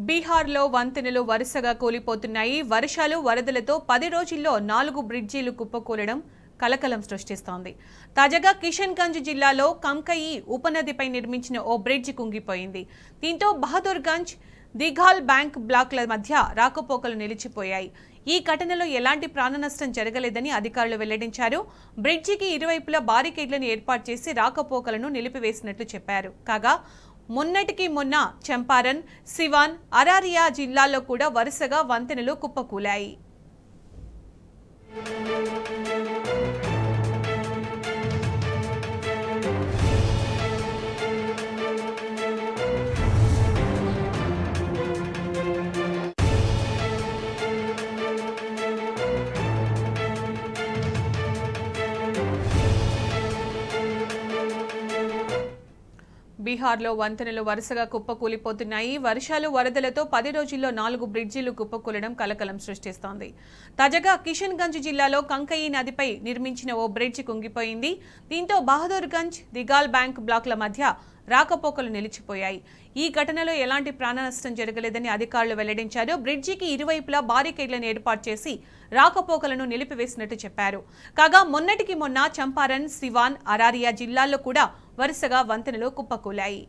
బీహార్లో వంతెనలు వరుసగా కూలిపోతున్నాయి. వర్షాలు వరదలతో 10 రోజుల్లో 4 బ్రిడ్జిలు కుప్పకూలడం కలకలం సృష్టిస్తోంది. తాజాగా కిషన్గంజ్ జిల్లాలో కంకయి ఉపనదిపై నిర్మించిన ఓ బ్రిడ్జి కుంగిపోయింది. దీంతో బహదూర్గంజ్, దిఘాల్ బ్యాంక్ బ్లాక్ల మధ్య రాకపోకలు నిలిచిపోయాయి. ఈ ఘటనలో ఎలాంటి ప్రాణనష్టం జరగలేదని అధికారులు వెల్లడించారు. బ్రిడ్జికి ఇరువైపులా బారికేడ్లను ఏర్పాటు చేసి రాకపోకలను నిలిపివేసినట్లు చెప్పారు. కాగా మొన్నటికి మొన్న చంపారన్, సివాన్, అరారియా జిల్లాల్లో కూడా వరుసగా వంతెనలు కుప్పకూలాయి. బీహార్లో వంతెనలు వరుసగా కుప్పకూలిపోతున్నాయి. వర్షాలు వరదలతో 10 రోజుల్లో 4 బ్రిడ్జిలు కుప్పకూలడం కలకలం సృష్టిస్తోంది. తాజాగా కిషన్గంజ్ జిల్లాలో కంకయి నదిపై నిర్మించిన ఓ బ్రిడ్జి కుంగిపోయింది. దీంతో బహదూర్గంజ్, దిఘాల్ బ్యాంక్ బ్లాక్ల మధ్య రాకపోకలు నిలిచిపోయాయి. ఈ ఘటనలో ఎలాంటి ప్రాణనష్టం జరగలేదని అధికారులు వెల్లడించారు. బ్రిడ్జికి ఇరువైపులా బారికేడ్లను ఏర్పాటు చేసి రాకపోకలను నిలిపివేసినట్టు చెప్పారు. కాగా మొన్నటికి మొన్న చంపారన్, సివాన్, అరారియా జిల్లాల్లో కూడా వరుసగా వంతెనలు కుప్పకూలాయి.